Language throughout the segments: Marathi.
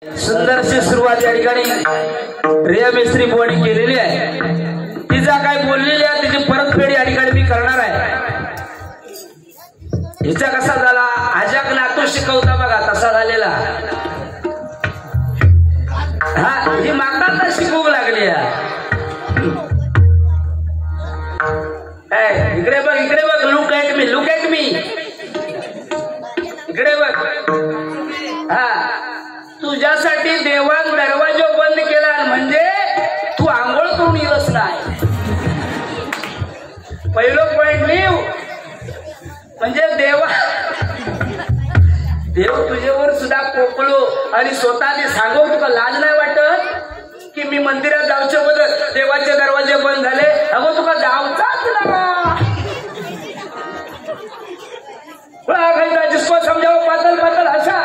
सुंदरशी सुरुवात या ठिकाणी रिया मिस्त्री बोर्डिंग केलेली आहे. तिचा काय बोललेली आहे तिची परतफेड या ठिकाणी मी करणार आहे. हिचा कसा झाला आजाक नातू शिकवता बघा तसा झालेला. हा ही मागता शिकवू लागली. इकडे बघ लुक ॲट मी इकडे बघ. हा तुझ्यासाठी देवान दरवाजा बंद केला म्हणजे तू आंघोळ करून येतच नाही. पहिलं पॉइंट लिव म्हणजे देव तुझ्यावर सुद्धा कोकलो आणि स्वतः ते सांगू तुका लाज नाही वाटत की मी मंदिरात जाऊच्या बदल देवाचे दरवाजे बंद झाले. अगो तुका जाऊचाच ना. जिसको समझाओ पातल पातल हंसा,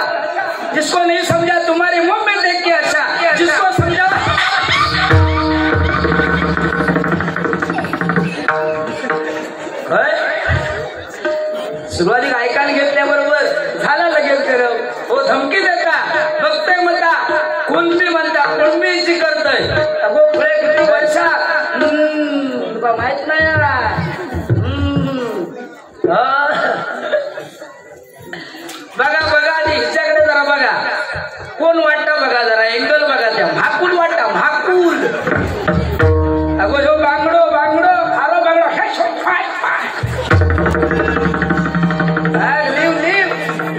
जिसको नहीं समझा तुम्हारे मुंह में देख के हंसा, जिसको समझा सुरुवातीला ऐकायला घेतल्याबरोबर झाला लगेच करव. हो धमकी देता बघतोय म्हणता कुणबी म्हणता कुणबीची करतोय. अगो पुढे किती वर्षा तुला माहित नाही यार. बघा आधी हिच्याकडे जरा बघा कोण वाटतं बघा जरा एंगल बघा त्या भाकूल वाटतं भाकूल. अगो जो बांगडो खारो बांगडो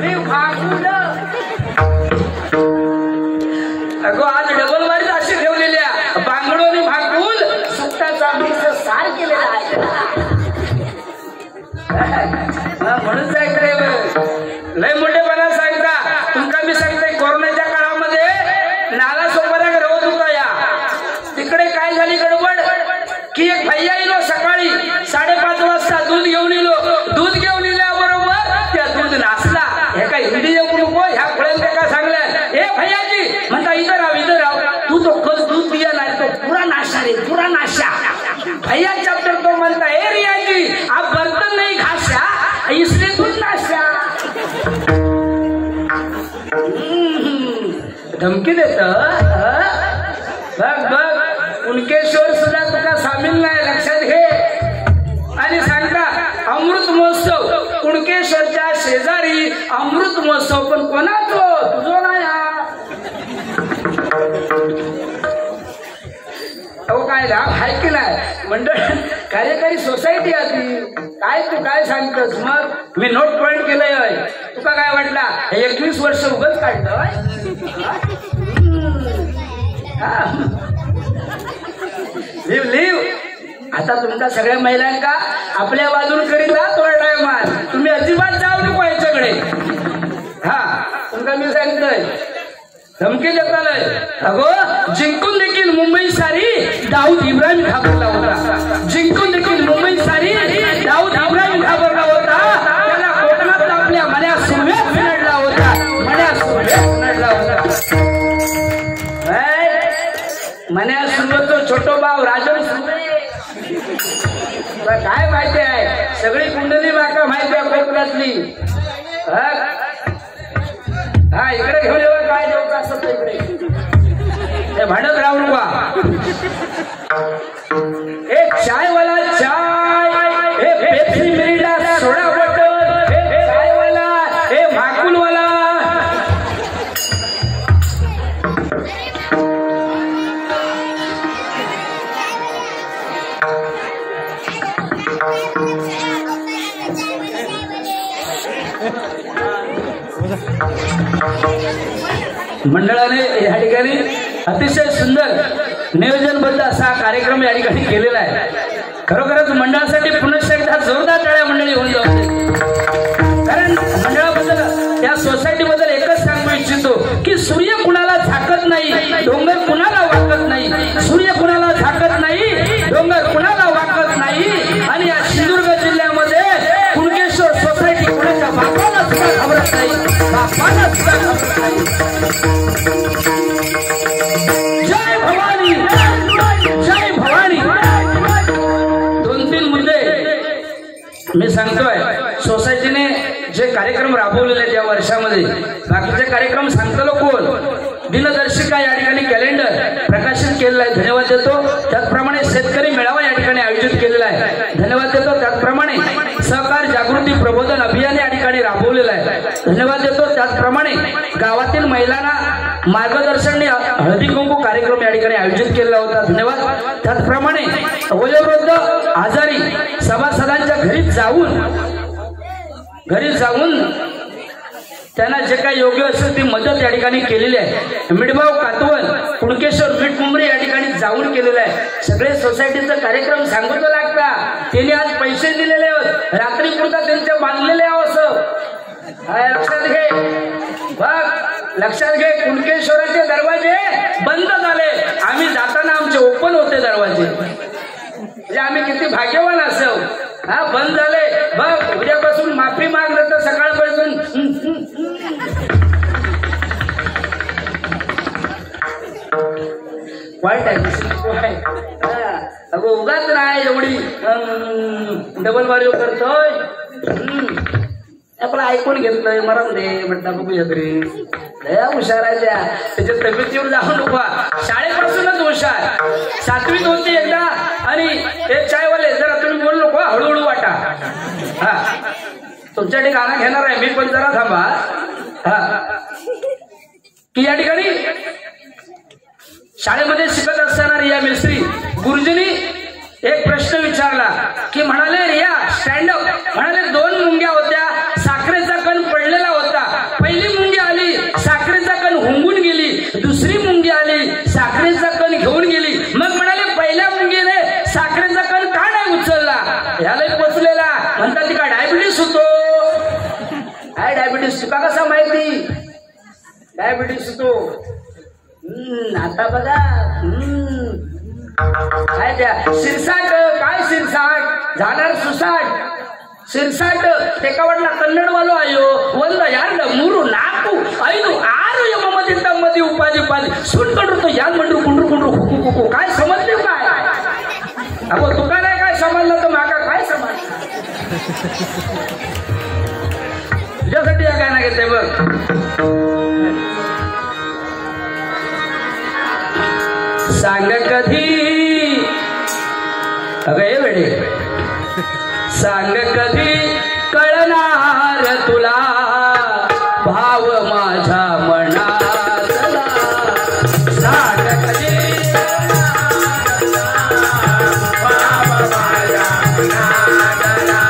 लिव भाकूल. अगो आज डबल वारीच अशी ठेवलेल्या बांगडो आणि भाकूल सुट्टाचा मिक्स सार केलेला आहे. म्हणून इकडे लय मोठेपणा सांगता तुमका मी सांगतोय. कोरोनाच्या काळामध्ये नाला सोपाऱ्या रवत होता या तिकडे काय झाली गडबड की एक भैया इलो सकाळी 5:30 वाजता दूध घेऊन इल्याबरोबर त्या दूध नासला. हे काय हिंदी येऊ नको ह्या फळ्यांना काय सांगलं ए भैयाजी म्हणता इधर राव तू तो कस दूध दिया नाही तो पुरा नाशा रे पुरा नाशा. भैया चैप्टर तो म्हणता ए रियाजी आप बर्तन नहीं घासा इसलिए दूध नाशा. धमकी देत बघ कुणकेश्वर सुद्धा तुका सामील नाही लक्षात घे. आणि सांगता अमृत महोत्सव कुणकेश्वरच्या शेजारी अमृत महोत्सव पण कोणाचो तुझो नाही. अहो काय लाभ आहे की नाही मंडळ कार्यकारी सोसायटी आधी काय तू काय सांगतस. मग मी नोट पॉइंट केलंय तुका काय वाटला 21 वर्ष उगच काढलं. लिव आता तुमच्या सगळ्या महिलांका आपल्या बाजून करीता तोडलाय मार. तुम्ही अजिबात जाऊ नको याच्याकडे. हा तुमका मी सांगतोय धमकी देतालय. अगो जिंकून देखील मुंबई सारी दाऊद इब्राहिम घाबरला होता. जिंकून देखील मुंबई सारी दाऊद इब्राहिम घाबरला होता. त्याला कोकणात आपल्या मन्या सुरव्यात नडला होता. मन्या सुरवतो छोटो भाव राजन सुरवे. काय माहिती आहे सगळी कुंडली बाका माहिती आहे कोकणातली. हा इकडे घेऊन येऊ काय देऊ का असं इकडे भांडत राहू नका. एक चायवाला चाय हे पेप्सी मिरिंडा सोडा बॉटल हे चायवाला हे भाकूलवाला. मंडळाने या ठिकाणी अतिशय सुंदर नियोजनबद्ध असा कार्यक्रम या ठिकाणी केलेला आहे. खरोखरच मंडळासाठी पुनश्च एकदा जोरदार टाळ्या मंडळी होऊन जाऊ. कारण मंडळाबद्दल या सोसायटीबद्दल एकच सांगू इच्छितो की सूर्य कुणाला झाकत नाही डोंगर कुणाला वाकत नाही. सूर्य कुणाला झाकत नाही डोंगर कुणाला वाकत नाही. आणि या सिंधुदुर्ग जिल्ह्यामध्ये कुणकेश्वर सोसायटी कुणाच्या बापाला सुद्धा घाबरत नाही. बापाला सुद्धा घाबरत नाही. जय भवानी जय भवानी. 2-3 मुद्दे मी सांगतोय. सोसायटीने जे कार्यक्रम राबवलेले आहेत या वर्षामध्ये बाकीचे कार्यक्रम सांगतलो कोण दिनदर्शिका या ठिकाणी कॅलेंडर प्रकाशित केलेलं आहे, धन्यवाद देतो. त्याचप्रमाणे शेतकरी मेळावा या ठिकाणी आयोजित केलेला आहे, धन्यवाद देतो. त्याचप्रमाणे सहकार जागृती प्रबोधन अभियान या ठिकाणी राबवलेलं आहे, धन्यवाद देतो. त्याचप्रमाणे गावातील महिलांना मार्गदर्शन हळदी कुंकू कार्यक्रम या ठिकाणी आयोजित केलेला होता, धन्यवाद. त्याचप्रमाणे वयोवृद्ध आजारी सभासदांच्या घरी जाऊन त्यांना जे काही योग्य असेल ती मदत या ठिकाणी केलेली आहे. मिठभाऊ कातवन कुणकेश्वर मीठ मुंबरी या ठिकाणी जाऊन केलेलं आहे. सगळे सोसायटीचा कार्यक्रम सांगतो लागता, त्यांनी आज पैसे दिलेले आहोत, रात्री पुरता त्यांचे बांधलेले आहोत असं लक्षात घे. बघ लक्षात घे, कुणकेश्वराचे दरवाजे बंद झाले, आम्ही जाताना आमचे ओपन होते दरवाजे, म्हणजे आम्ही किती भाग्यवान असो. हा बंद झाले, बघ उद्यापासून माफी मागलं तर सकाळपासून वाईट आहे. अगो उगाच नाही एवढी डबल बारीव करतोय, आपलं ऐकून घेतलंय मरण दे म्हणता बघूया तरी. लय हुशार आहे त्याच्या तब्येतीवर जाऊन उभा, शाळेपासूनच हुशार. 7वीत होती एकदा आणि एक चायवाले जरा तुम्ही बोलू नको, हळूहळू वाटा. हा तुमच्यासाठी गाणं घेणार आहे मी, पण जरा थांबा. हा की या ठिकाणी शाळेमध्ये शिकत असताना रिया मिस्त्री गुरुजींनी एक प्रश्न विचारला की म्हणाले रिया स्टँडअप, म्हणाले 2 मुंग्या होत्या, साखरेचा कण पडलेला होता. पहिली मुंगी आली, साखरेचा कण हुंगून गेली, दुसरी मुंगी आली, साखरेचा कण घेऊन गेली. मग म्हणाले पहिल्या मुंगीने साखरेचा कण का नाही उचलला? ह्याला पोचलेला म्हणतात ती का डायबिटीस होतो. काय डायबिटीस तुका कसा माहिती? डायबिटीस होतो. आता बघा काय त्या शिरसाट, काय शिरसाट जाणार सुसाट. शिरसाट तेकावडला कन्नडवालो आयो ಒಂದು ಯಾರ್ದ ಮೂರು ನಾಲ್ಕು ಐದು ಆರು ಯಮಮದಿ ತಮ್ಮದಿ ಉಪಾಧಿ ಪಾದಿ ಸುಟ್ಕೊಂಡ್ರು ಯಾರು ಮಂಡ್ರು ಕುಂಡ್ರು ಕುಂಡ್ರು ಹುಕ್ಕು ಹುಕ್ಕು काय समजले काय? अगो तुका नाही काय समजलं तर माका काय समज. तुझ्यासाठी या गाणं घेते बघ. सांग कधी अगं हे वेडे, सांग कधी कळणार तुला भाव माझ्या मनातला. सांग कधी भाव माझ्या मनातला.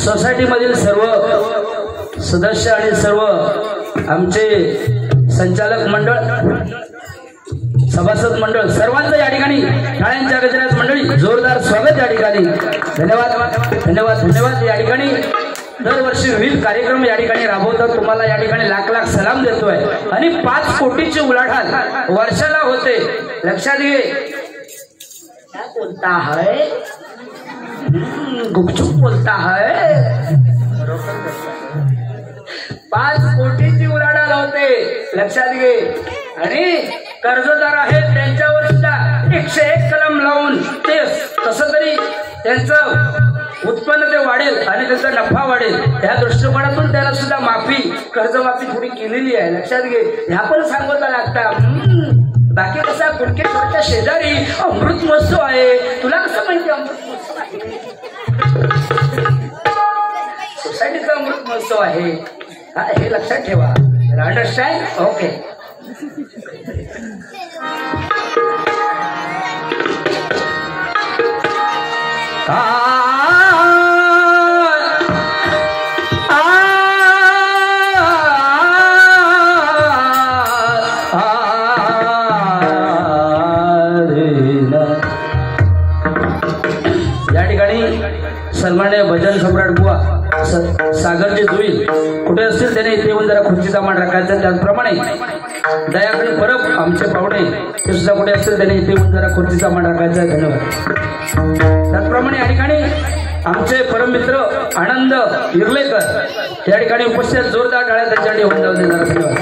सोसायटी मधील सर्व सदस्य आणि सर्व आमचे संचालक मंडळ, सभासद मंडळ सर्वांचं या ठिकाणी टाळ्यांच्या गजरात मंडळी जोरदार स्वागत या ठिकाणी. धन्यवाद धन्यवाद धन्यवाद. या ठिकाणी दरवर्षी विविध कार्यक्रम या ठिकाणी राबवतात, तुम्हाला या ठिकाणी लाख लाख सलाम देतोय. आणि 5 कोटीची उलाढाल वर्षाला होते, लक्षात घे. क्या बोलता है, गुपचूप बोलता है. 5 कोटीची उलाढाल होते, लक्षात घे. आणि कर्जदार आहेत त्यांच्यावर सुद्धा 101 कलम लावून ते कसं तरी त्यांचं उत्पन्न ते वाढेल आणि त्यांचा नफा वाढेल, या दृष्टिकोनातून त्याला सुद्धा माफी, कर्जमाफी थोडी केलेली आहे, लक्षात घे. ह्या पण सांगता लागता. बाकी कसा कुणकेश्वरच्या शेजारी अमृत महोत्सव आहे, तुला कसं माहिती अमृत महोत्सव आहे? सोसायटीचा अमृत महोत्सव आहे, हे लक्षात ठेवा. अंडरस्टँड? ओके. सन्मान्य भजन सम्राट बुवा सागरजी जोईल कुठे असतील त्याने इथे येऊन जरा खुर्चीचा मान राखायचा. त्याचप्रमाणे दयाकडे परब आमचे पाहुणे ते सुद्धा कुठे असतील त्याने इथे येऊन जरा खुर्चीचा मान राखायचा. धन्यवाद. त्याचप्रमाणे या ठिकाणी आमचे परममित्र आनंद इर्लेकर या ठिकाणी उपस्थित जोरदार टाळ्या त्यांच्यासाठी होऊन जाऊ दे. धन्यवाद.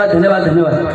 धन्यवाद धन्यवाद धन्यवाद.